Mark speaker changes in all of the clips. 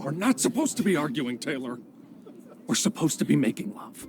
Speaker 1: We're not supposed to be arguing, Taylor. We're supposed to be making love.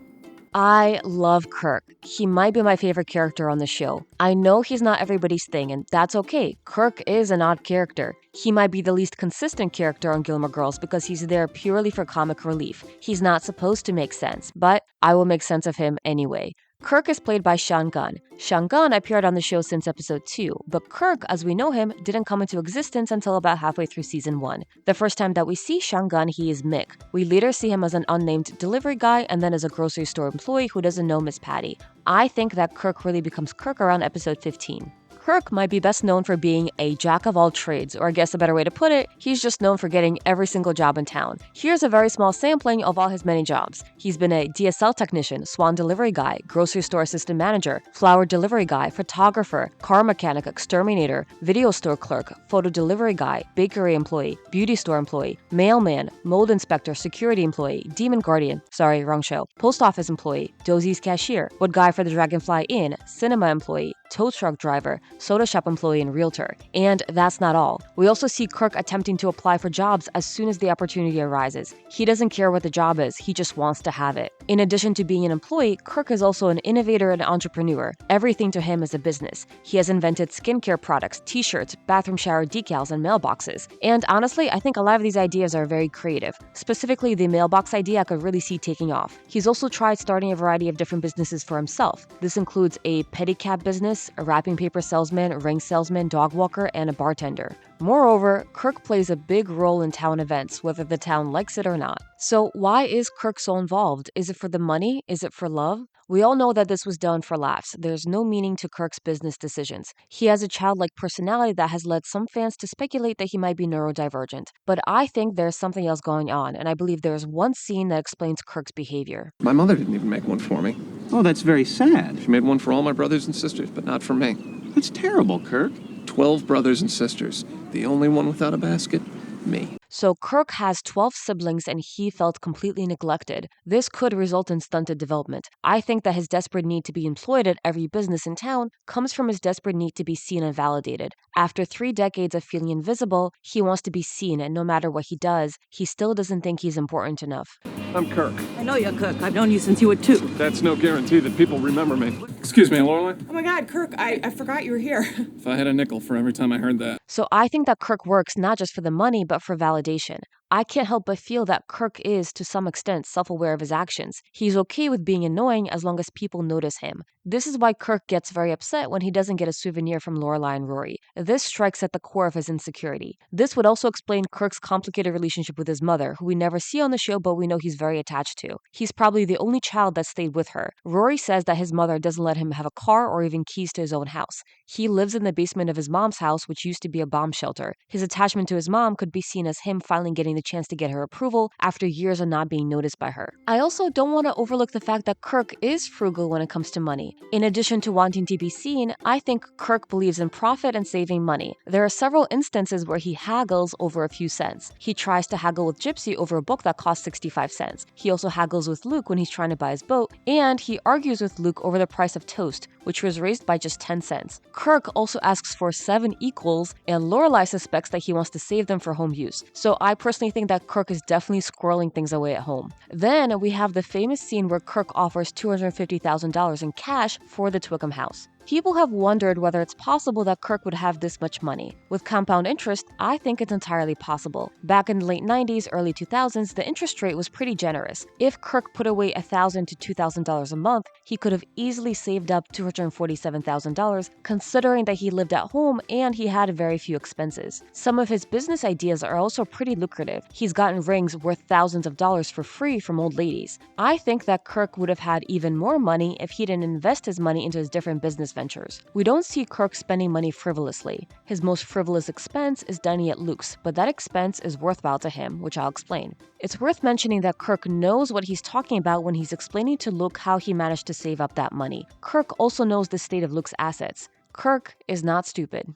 Speaker 2: I love Kirk. He might be my favorite character on the show. I know he's not everybody's thing, and that's okay. Kirk is an odd character. He might be the least consistent character on Gilmore Girls because he's there purely for comic relief. He's not supposed to make sense, but I will make sense of him anyway. Kirk is played by Sean Gunn. Sean Gunn appeared on the show since episode 2, but Kirk, as we know him, didn't come into existence until about halfway through season 1. The first time that we see Sean Gunn, he is Mick. We later see him as an unnamed delivery guy and then as a grocery store employee who doesn't know Miss Patty. I think that Kirk really becomes Kirk around episode 15. Kirk might be best known for being a jack of all trades, or I guess a better way to put it, he's just known for getting every single job in town. Here's a very small sampling of all his many jobs. He's been a DSL technician, swan delivery guy, grocery store assistant manager, flower delivery guy, photographer, car mechanic, exterminator, video store clerk, photo delivery guy, bakery employee, beauty store employee, mailman, mold inspector, security employee, demon guardian, sorry, wrong show, post office employee, Dosie's cashier, wood guy for the Dragonfly Inn, cinema employee, tow truck driver, soda shop employee, and realtor. And that's not all. We also see Kirk attempting to apply for jobs as soon as the opportunity arises. He doesn't care what the job is, he just wants to have it. In addition to being an employee, Kirk is also an innovator and entrepreneur. Everything to him is a business. He has invented skincare products, t-shirts, bathroom shower decals, and mailboxes. And honestly, I think a lot of these ideas are very creative. Specifically, the mailbox idea I could really see taking off. He's also tried starting a variety of different businesses for himself. This includes a pedicab business, a wrapping paper salesman, ring salesman, dog walker, and a bartender. Moreover, Kirk plays a big role in town events, whether the town likes it or not. So why is Kirk so involved? Is it for the money? Is it for love? We all know that this was done for laughs. There's no meaning to Kirk's business decisions. He has a childlike personality that has led some fans to speculate that he might be neurodivergent. But I think there's something else going on, and I believe there's one scene that explains Kirk's behavior.
Speaker 1: My mother didn't even make one for me.
Speaker 3: Oh, that's very sad.
Speaker 1: She made one for all my brothers and sisters, but not for me.
Speaker 3: That's terrible, Kirk.
Speaker 1: 12 brothers and sisters. The only one without a basket? Me.
Speaker 2: So Kirk has 12 siblings and he felt completely neglected. This could result in stunted development. I think that his desperate need to be employed at every business in town comes from his desperate need to be seen and validated. After 3 decades of feeling invisible, he wants to be seen, and no matter what he does, he still doesn't think he's important enough.
Speaker 1: I'm Kirk.
Speaker 4: I know you're Kirk. I've known you since you were 2.
Speaker 1: That's no guarantee that people remember me. Excuse me, Lorelai.
Speaker 5: Oh my God, Kirk, I forgot you were here.
Speaker 1: If I had a nickel for every time I heard that.
Speaker 2: So I think that Kirk works not just for the money, but for validation. I can't help but feel that Kirk is, to some extent, self-aware of his actions. He's okay with being annoying as long as people notice him. This is why Kirk gets very upset when he doesn't get a souvenir from Lorelai and Rory. This strikes at the core of his insecurity. This would also explain Kirk's complicated relationship with his mother, who we never see on the show but we know he's very attached to. He's probably the only child that stayed with her. Rory says that his mother doesn't let him have a car or even keys to his own house. He lives in the basement of his mom's house, which used to be a bomb shelter. His attachment to his mom could be seen as him finally getting the chance to get her approval after years of not being noticed by her. I also don't want to overlook the fact that Kirk is frugal when it comes to money. In addition to wanting to be seen, I think Kirk believes in profit and saving money. There are several instances where he haggles over a few cents. He tries to haggle with Gypsy over a book that costs 65 cents. He also haggles with Luke when he's trying to buy his boat, and he argues with Luke over the price of toast, which was raised by just 10 cents. Kirk also asks for 7 equals, and Lorelai suspects that he wants to save them for home use. So I personally think that Kirk is definitely squirreling things away at home. Then we have the famous scene where Kirk offers $250,000 in cash for the Twickham house. People have wondered whether it's possible that Kirk would have this much money. With compound interest, I think it's entirely possible. Back in the late 90s, early 2000s, the interest rate was pretty generous. If Kirk put away $1,000 to $2,000 a month, he could have easily saved up $247,000, considering that he lived at home and he had very few expenses. Some of his business ideas are also pretty lucrative. He's gotten rings worth thousands of dollars for free from old ladies. I think that Kirk would have had even more money if he didn't invest his money into his different business ventures. We don't see Kirk spending money frivolously. His most frivolous expense is dining at Luke's, but that expense is worthwhile to him, which I'll explain. It's worth mentioning that Kirk knows what he's talking about when he's explaining to Luke how he managed to save up that money. Kirk also knows the state of Luke's assets. Kirk is not stupid.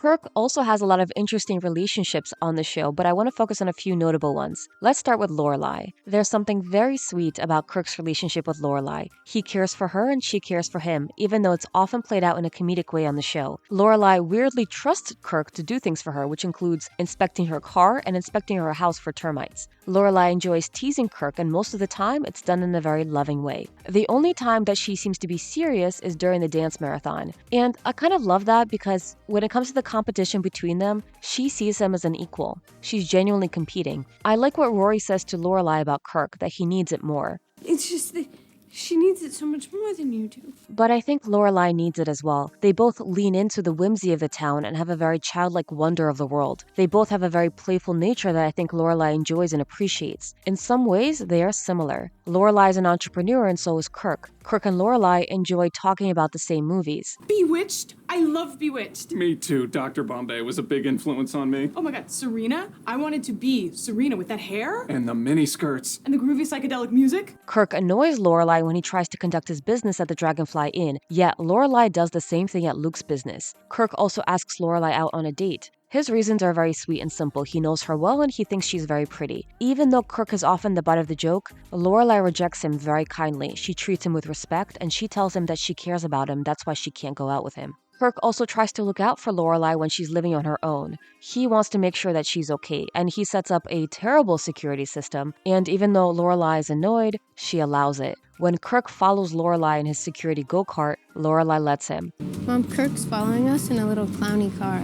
Speaker 2: Kirk also has a lot of interesting relationships on the show, but I want to focus on a few notable ones. Let's start with Lorelai. There's something very sweet about Kirk's relationship with Lorelai. He cares for her and she cares for him, even though it's often played out in a comedic way on the show. Lorelai weirdly trusts Kirk to do things for her, which includes inspecting her car and inspecting her house for termites. Lorelai enjoys teasing Kirk, and most of the time, it's done in a very loving way. The only time that she seems to be serious is during the dance marathon. And I kind of love that because when it comes to the competition between them, she sees him as an equal. She's genuinely competing. I like what Rory says to Lorelai about Kirk, that he needs it more.
Speaker 5: It's just that she needs it so much more than you do.
Speaker 2: But I think Lorelai needs it as well. They both lean into the whimsy of the town and have a very childlike wonder of the world. They both have a very playful nature that I think Lorelai enjoys and appreciates. In some ways, they are similar. Lorelai is an entrepreneur and so is Kirk. Kirk and Lorelai enjoy talking about the same movies.
Speaker 5: Bewitched? I love Bewitched.
Speaker 1: Me too. Dr. Bombay was a big influence on me.
Speaker 5: Oh my god, Serena? I wanted to be Serena with that hair
Speaker 1: And the mini skirts.
Speaker 5: and the groovy psychedelic music.
Speaker 2: Kirk annoys Lorelai when he tries to conduct his business at the Dragonfly Inn, yet Lorelai does the same thing at Luke's business. Kirk also asks Lorelai out on a date. His reasons are very sweet and simple. He knows her well and he thinks she's very pretty. Even though Kirk is often the butt of the joke, Lorelai rejects him very kindly. She treats him with respect and she tells him that she cares about him, that's why she can't go out with him. Kirk also tries to look out for Lorelai when she's living on her own. He wants to make sure that she's okay, and he sets up a terrible security system, and even though Lorelai is annoyed, she allows it. When Kirk follows Lorelai in his security go-kart, Lorelai lets him.
Speaker 6: Mom, Kirk's following us in a little clowny car.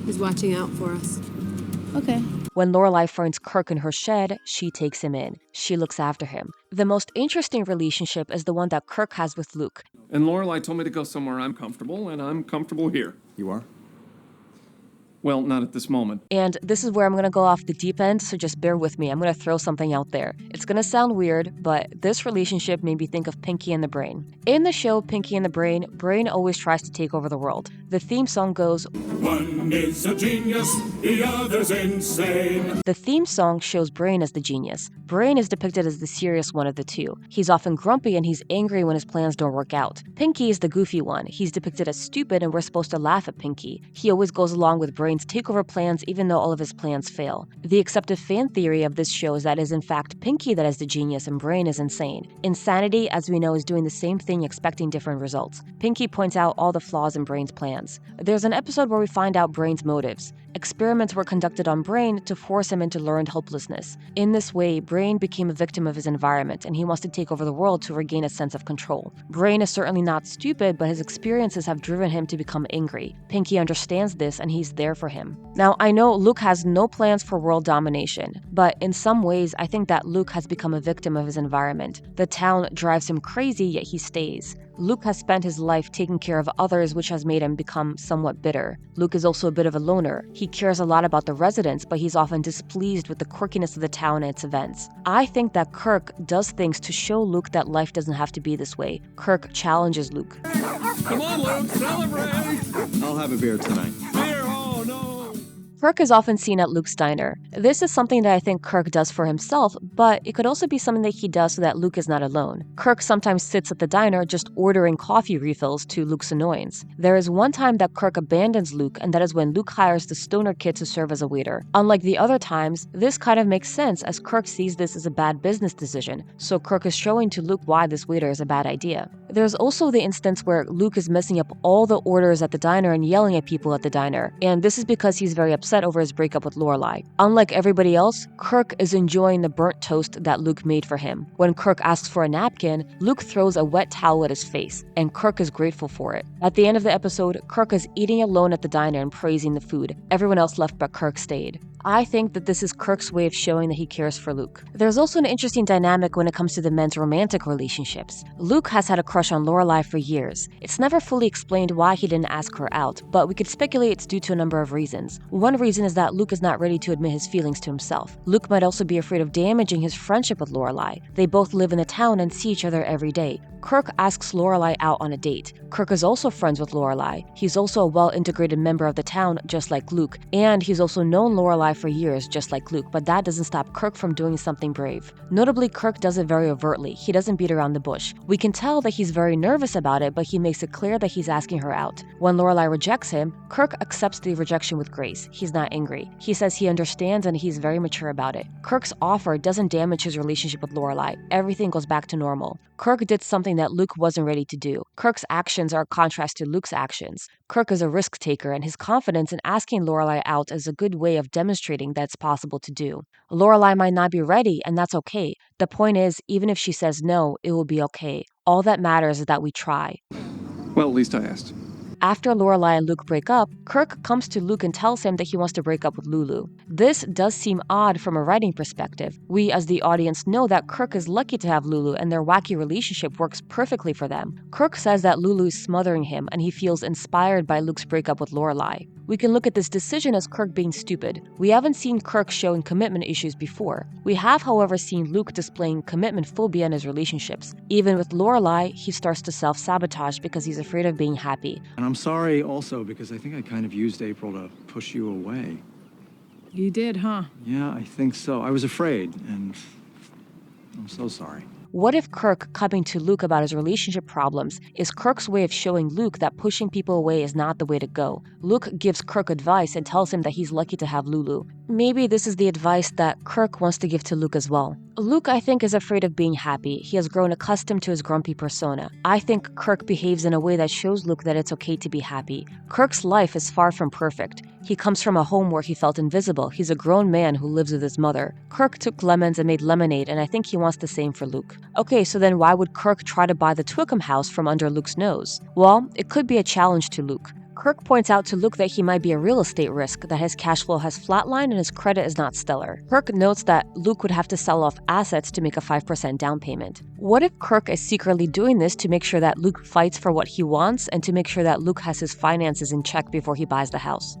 Speaker 7: He's watching out for us.
Speaker 6: Okay.
Speaker 2: When Lorelai finds Kirk in her shed, she takes him in. She looks after him. The most interesting relationship is the one that Kirk has with Luke.
Speaker 1: And Lorelai told me to go somewhere I'm comfortable, and I'm comfortable here.
Speaker 8: You are?
Speaker 1: Well, not at this moment.
Speaker 2: And this is where I'm going to go off the deep end, so just bear with me. I'm going to throw something out there. It's going to sound weird, but this relationship made me think of Pinky and the Brain. In the show Pinky and the Brain, Brain always tries to take over the world. The theme song goes,
Speaker 9: "One is a genius, the other's insane."
Speaker 2: The theme song shows Brain as the genius. Brain is depicted as the serious one of the two. He's often grumpy and he's angry when his plans don't work out. Pinky is the goofy one. He's depicted as stupid and we're supposed to laugh at Pinky. He always goes along with Brain's takeover plans even though all of his plans fail. The accepted fan theory of this show is that it is in fact Pinky that is the genius and Brain is insane. Insanity, as we know, is doing the same thing expecting different results. Pinky points out all the flaws in Brain's plans. There's an episode where we find out Brain's motives. Experiments were conducted on Brain to force him into learned helplessness. In this way, Brain became a victim of his environment, and he wants to take over the world to regain a sense of control. Brain is certainly not stupid, but his experiences have driven him to become angry. Pinky understands this, and he's there for him. Now, I know Luke has no plans for world domination, but in some ways, I think that Luke has become a victim of his environment. The town drives him crazy, yet he stays. Luke has spent his life taking care of others, which has made him become somewhat bitter. Luke is also a bit of a loner. He cares a lot about the residents, but he's often displeased with the quirkiness of the town and its events. I think that Kirk does things to show Luke that life doesn't have to be this way. Kirk challenges Luke.
Speaker 1: Come on, Luke, celebrate!
Speaker 8: I'll have a beer tonight.
Speaker 1: Beer, oh no!
Speaker 2: Kirk is often seen at Luke's diner. This is something that I think Kirk does for himself, but it could also be something that he does so that Luke is not alone. Kirk sometimes sits at the diner just ordering coffee refills to Luke's annoyance. There is one time that Kirk abandons Luke, and that is when Luke hires the stoner kid to serve as a waiter. Unlike the other times, this kind of makes sense as Kirk sees this as a bad business decision, so Kirk is showing to Luke why this waiter is a bad idea. There's also the instance where Luke is messing up all the orders at the diner and yelling at people at the diner, and this is because he's very upset over his breakup with Lorelai. Unlike everybody else, Kirk is enjoying the burnt toast that Luke made for him. When Kirk asks for a napkin, Luke throws a wet towel at his face, and Kirk is grateful for it. At the end of the episode, Kirk is eating alone at the diner and praising the food. Everyone else left but Kirk stayed. I think that this is Kirk's way of showing that he cares for Luke. There's also an interesting dynamic when it comes to the men's romantic relationships. Luke has had a crush on Lorelai for years. It's never fully explained why he didn't ask her out, but we could speculate it's due to a number of reasons. One reason is that Luke is not ready to admit his feelings to himself. Luke might also be afraid of damaging his friendship with Lorelai. They both live in the town and see each other every day. Kirk asks Lorelai out on a date. Kirk is also friends with Lorelai. He's also a well-integrated member of the town, just like Luke, and he's also known Lorelai Lorelai for years, just like Luke, but that doesn't stop Kirk from doing something brave. Notably, Kirk does it very overtly. He doesn't beat around the bush. We can tell that he's very nervous about it, but he makes it clear that he's asking her out. When Lorelai rejects him, Kirk accepts the rejection with grace. He's not angry. He says he understands and he's very mature about it. Kirk's offer doesn't damage his relationship with Lorelai. Everything goes back to normal. Kirk did something that Luke wasn't ready to do. Kirk's actions are a contrast to Luke's actions. Kirk is a risk taker, and his confidence in asking Lorelai out is a good way of demonstrating that it's possible to do. Lorelai might not be ready, and that's okay. The point is, even if she says no, it will be okay. All that matters is that we try.
Speaker 1: Well, at least I asked.
Speaker 2: After Lorelai and Luke break up, Kirk comes to Luke and tells him that he wants to break up with Lulu. This does seem odd from a writing perspective. We as the audience know that Kirk is lucky to have Lulu and their wacky relationship works perfectly for them. Kirk says that Lulu is smothering him and he feels inspired by Luke's breakup with Lorelai. We can look at this decision as Kirk being stupid. We haven't seen Kirk showing commitment issues before. We have, however, seen Luke displaying commitment phobia in his relationships. Even with Lorelai, he starts to self-sabotage because he's afraid of being happy.
Speaker 8: And I'm sorry also because I think I kind of used April to push you away.
Speaker 5: You did, huh?
Speaker 8: Yeah, I think so. I was afraid, and I'm so sorry.
Speaker 2: What if Kirk coming to Luke about his relationship problems is Kirk's way of showing Luke that pushing people away is not the way to go? Luke gives Kirk advice and tells him that he's lucky to have Lulu. Maybe this is the advice that Kirk wants to give to Luke as well. Luke, I think, is afraid of being happy. He has grown accustomed to his grumpy persona. I think Kirk behaves in a way that shows Luke that it's okay to be happy. Kirk's life is far from perfect. He comes from a home where he felt invisible. He's a grown man who lives with his mother. Kirk took lemons and made lemonade, and I think he wants the same for Luke. Okay, so then why would Kirk try to buy the Twickham house from under Luke's nose? Well, it could be a challenge to Luke. Kirk points out to Luke that he might be a real estate risk, that his cash flow has flatlined and his credit is not stellar. Kirk notes that Luke would have to sell off assets to make a 5% down payment. What if Kirk is secretly doing this to make sure that Luke fights for what he wants and to make sure that Luke has his finances in check before he buys the house?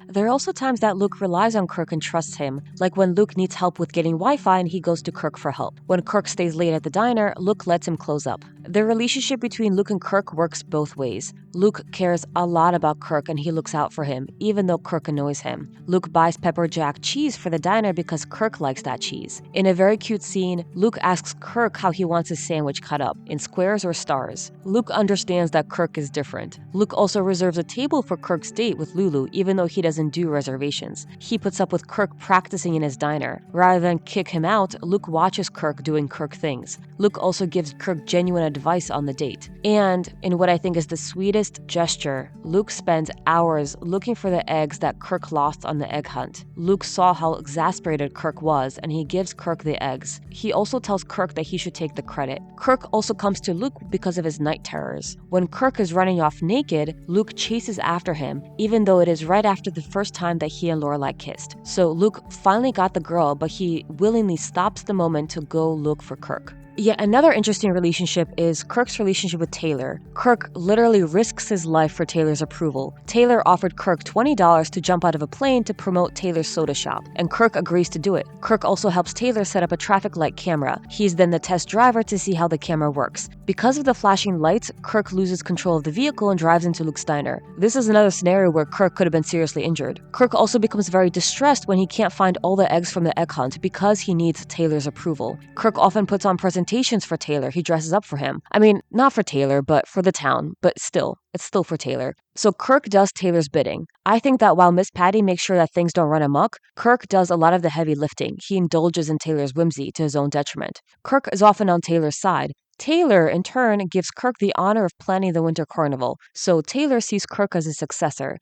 Speaker 2: There are also times that Luke relies on Kirk and trusts him, like when Luke needs help with getting Wi-Fi and he goes to Kirk for help. When Kirk stays late at the diner, Luke lets him close up. The relationship between Luke and Kirk works both ways. Luke cares a lot about Kirk and he looks out for him, even though Kirk annoys him. Luke buys pepper jack cheese for the diner because Kirk likes that cheese. In a very cute scene, Luke asks Kirk how he wants his sandwich cut up, in squares or stars. Luke understands that Kirk is different. Luke also reserves a table for Kirk's date with Lulu, even though he doesn't do reservations. He puts up with Kirk practicing in his diner. Rather than kick him out, Luke watches Kirk doing Kirk things. Luke also gives Kirk genuine advice on the date. And in what I think is the sweetest gesture, Luke spends hours looking for the eggs that Kirk lost on the egg hunt. Luke saw how exasperated Kirk was, and he gives Kirk the eggs. He also tells Kirk that he should take the credit. Kirk also comes to Luke because of his night terrors. When Kirk is running off naked, Luke chases after him, even though it is right after the first time that he and Lorelai kissed. So Luke finally got the girl, but he willingly stops the moment to go look for Kirk. Yet another interesting relationship is Kirk's relationship with Taylor. Kirk literally risks his life for Taylor's approval. Taylor offered Kirk $20 to jump out of a plane to promote Taylor's soda shop, and Kirk agrees to do it. Kirk also helps Taylor set up a traffic light camera. He's then the test driver to see how the camera works. Because of the flashing lights, Kirk loses control of the vehicle and drives into Luke's diner. This is another scenario where Kirk could have been seriously injured. Kirk also becomes very distressed when he can't find all the eggs from the egg hunt because he needs Taylor's approval. Kirk often puts on presentations for Taylor. He dresses up for him. I mean, not for Taylor, but for the town. But still, it's still for Taylor. So Kirk does Taylor's bidding. I think that while Miss Patty makes sure that things don't run amok, Kirk does a lot of the heavy lifting. He indulges in Taylor's whimsy to his own detriment. Kirk is often on Taylor's side. Taylor, in turn, gives Kirk the honor of planning the winter carnival. So Taylor sees Kirk as his successor.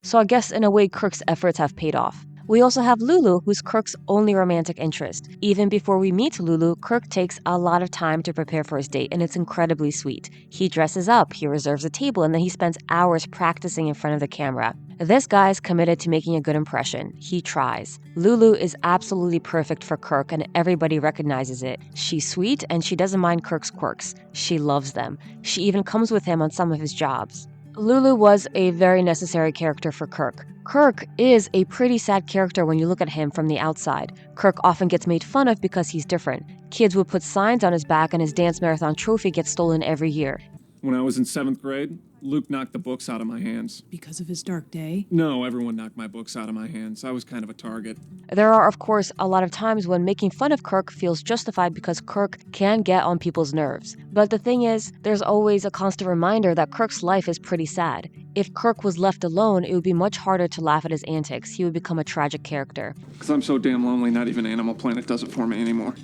Speaker 2: So I guess in a way, Kirk's efforts have paid off. We also have Lulu, who's Kirk's only romantic interest. Even before we meet Lulu, Kirk takes a lot of time to prepare for his date, and it's incredibly sweet. He dresses up, he reserves a table, and then he spends hours practicing in front of the camera. This guy's committed to making a good impression. He tries. Lulu is absolutely perfect for Kirk, and everybody recognizes it. She's sweet, and she doesn't mind Kirk's quirks. She loves them. She even comes with him on some of his jobs. Lulu was a very necessary character for Kirk. Kirk is a pretty sad character when you look at him from the outside. Kirk often gets made fun of because he's different. Kids would put signs on his back and his dance marathon trophy gets stolen every year.
Speaker 1: When I was in 7th grade, Luke knocked the books out of my hands.
Speaker 5: Because of his dark day?
Speaker 1: No, everyone knocked my books out of my hands. I was kind of a target.
Speaker 2: There are, of course, a lot of times when making fun of Kirk feels justified because Kirk can get on people's nerves. But the thing is, there's always a constant reminder that Kirk's life is pretty sad. If Kirk was left alone, it would be much harder to laugh at his antics. He would become a tragic character.
Speaker 1: Because I'm so damn lonely, not even Animal Planet does it for me anymore.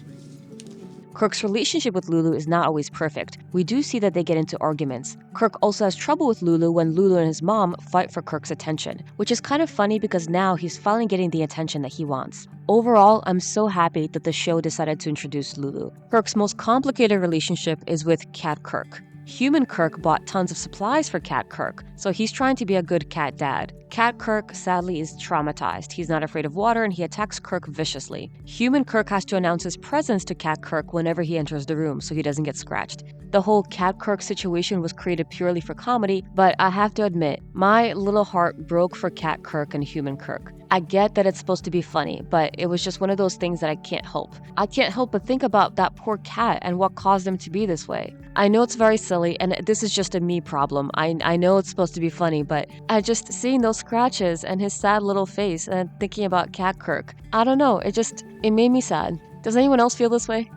Speaker 2: Kirk's relationship with Lulu is not always perfect. We do see that they get into arguments. Kirk also has trouble with Lulu when Lulu and his mom fight for Kirk's attention, which is kind of funny because now he's finally getting the attention that he wants. Overall, I'm so happy that the show decided to introduce Lulu. Kirk's most complicated relationship is with Cat Kirk. Human Kirk bought tons of supplies for Cat Kirk, so he's trying to be a good cat dad. Cat Kirk, sadly, is traumatized. He's not afraid of water and he attacks Kirk viciously. Human Kirk has to announce his presence to Cat Kirk whenever he enters the room so he doesn't get scratched. The whole Cat Kirk situation was created purely for comedy, but I have to admit, my little heart broke for Cat Kirk and Human Kirk. I get that it's supposed to be funny, but it was just one of those things that I can't help. I can't help but think about that poor cat and what caused him to be this way. I know it's very silly, and this is just a me problem. I know it's supposed to be funny, but I just seeing those scratches and his sad little face and thinking about Cat Kirk, I don't know, it made me sad. Does anyone else feel this way?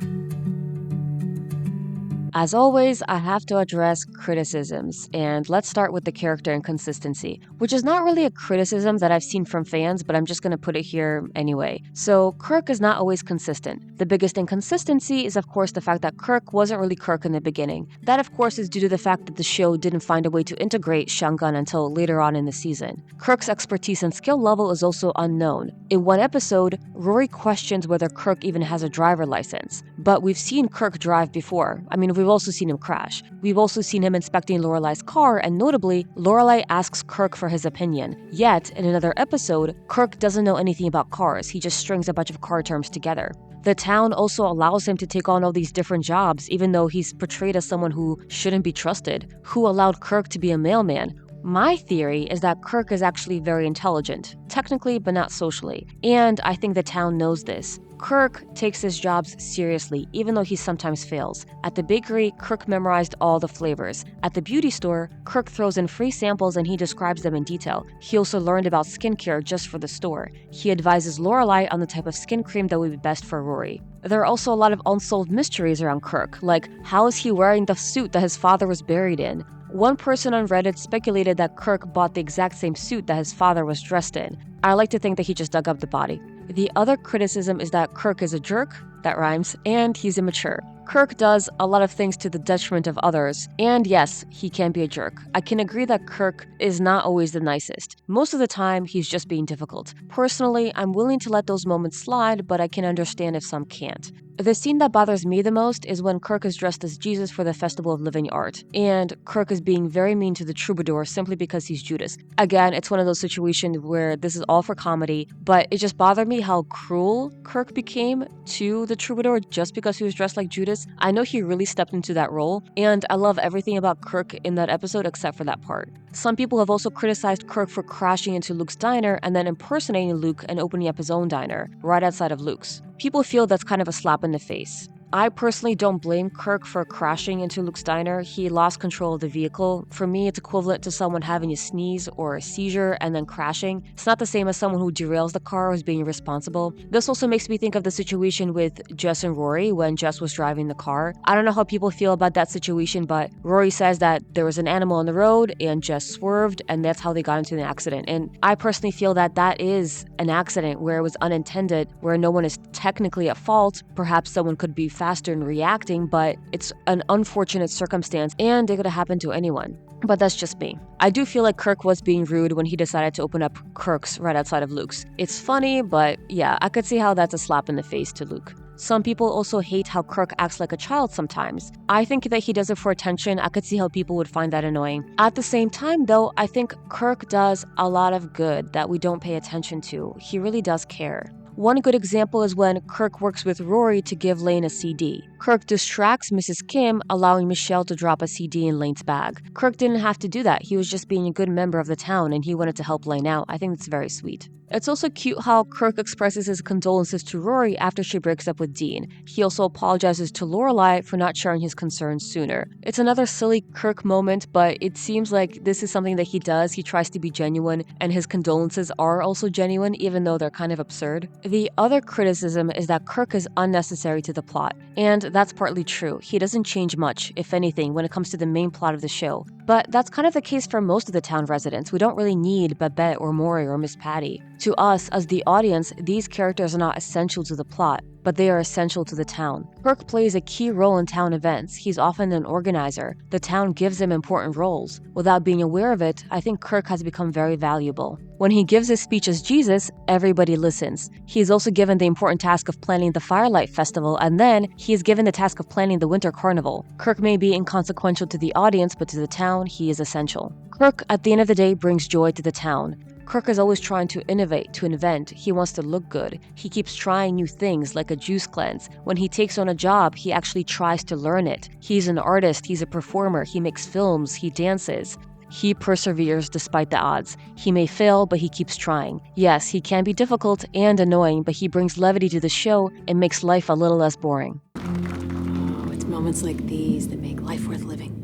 Speaker 2: As always, I have to address criticisms, and let's start with the character inconsistency, which is not really a criticism that I've seen from fans, but I'm just going to put it here anyway. So, Kirk is not always consistent. The biggest inconsistency is, of course, the fact that Kirk wasn't really Kirk in the beginning. That, of course, is due to the fact that the show didn't find a way to integrate Shangan until later on in the season. Kirk's expertise and skill level is also unknown. In one episode, Rory questions whether Kirk even has a driver license, but we've seen Kirk drive before. I mean, we've also seen him crash. We've also seen him inspecting Lorelai's car, and notably, Lorelai asks Kirk for his opinion. Yet, in another episode, Kirk doesn't know anything about cars. He just strings a bunch of car terms together. The town also allows him to take on all these different jobs, even though he's portrayed as someone who shouldn't be trusted. Who allowed Kirk to be a mailman? My theory is that Kirk is actually very intelligent, technically but not socially, and I think the town knows this. Kirk takes his jobs seriously, even though he sometimes fails. At the bakery, Kirk memorized all the flavors. At the beauty store, Kirk throws in free samples and he describes them in detail. He also learned about skincare just for the store. He advises Lorelai on the type of skin cream that would be best for Rory. There are also a lot of unsolved mysteries around Kirk, like how is he wearing the suit that his father was buried in? One person on Reddit speculated that Kirk bought the exact same suit that his father was dressed in. I like to think that he just dug up the body. The other criticism is that Kirk is a jerk, that rhymes, and he's immature. Kirk does a lot of things to the detriment of others, and yes, he can be a jerk. I can agree that Kirk is not always the nicest. Most of the time, he's just being difficult. Personally, I'm willing to let those moments slide, but I can understand if some can't. The scene that bothers me the most is when Kirk is dressed as Jesus for the Festival of Living Art, and Kirk is being very mean to the troubadour simply because he's Judas. Again, it's one of those situations where this is all for comedy, but it just bothered me how cruel Kirk became to the troubadour just because he was dressed like Judas. I know he really stepped into that role, and I love everything about Kirk in that episode except for that part. Some people have also criticized Kirk for crashing into Luke's diner and then impersonating Luke and opening up his own diner, right outside of Luke's. People feel that's kind of a slap in the face. I personally don't blame Kirk for crashing into Luke's diner. He lost control of the vehicle. For me, it's equivalent to someone having a sneeze or a seizure and then crashing. It's not the same as someone who derails the car or is being irresponsible. This also makes me think of the situation with Jess and Rory when Jess was driving the car. I don't know how people feel about that situation, but Rory says that there was an animal on the road and Jess swerved, and that's how they got into an accident. And I personally feel that that is an accident where it was unintended, where no one is technically at fault. Perhaps someone could be faster in reacting, but it's an unfortunate circumstance and it could have happened to anyone. But that's just me. I do feel like Kirk was being rude when he decided to open up Kirk's right outside of Luke's. It's funny, but yeah, I could see how that's a slap in the face to Luke. Some people also hate how Kirk acts like a child sometimes. I think that he does it for attention. I could see how people would find that annoying. At the same time, though, I think Kirk does a lot of good that we don't pay attention to. He really does care. One good example is when Kirk works with Rory to give Lane a CD. Kirk distracts Mrs. Kim, allowing Michelle to drop a CD in Lane's bag. Kirk didn't have to do that. He was just being a good member of the town and he wanted to help Lane out. I think that's very sweet. It's also cute how Kirk expresses his condolences to Rory after she breaks up with Dean. He also apologizes to Lorelai for not sharing his concerns sooner. It's another silly Kirk moment, but it seems like this is something that he does. He tries to be genuine, and his condolences are also genuine, even though they're kind of absurd. The other criticism is that Kirk is unnecessary to the plot, and that's partly true. He doesn't change much, if anything, when it comes to the main plot of the show. But that's kind of the case for most of the town residents. We don't really need Babette or Maury or Miss Patty. To us, as the audience, these characters are not essential to the plot, but they are essential to the town. Kirk plays a key role in town events. He's often an organizer. The town gives him important roles. Without being aware of it, I think Kirk has become very valuable. When he gives his speech as Jesus, everybody listens. He is also given the important task of planning the Firelight Festival, and then he is given the task of planning the Winter Carnival. Kirk may be inconsequential to the audience, but to the town, he is essential. Kirk, at the end of the day, brings joy to the town. Kirk is always trying to innovate, to invent. He wants to look good. He keeps trying new things like a juice cleanse. When he takes on a job, he actually tries to learn it. He's an artist, he's a performer, he makes films, he dances. He perseveres despite the odds. He may fail, but he keeps trying. Yes, he can be difficult and annoying, but he brings levity to the show and makes life a little less boring.
Speaker 7: Oh, it's moments like these that make life worth living.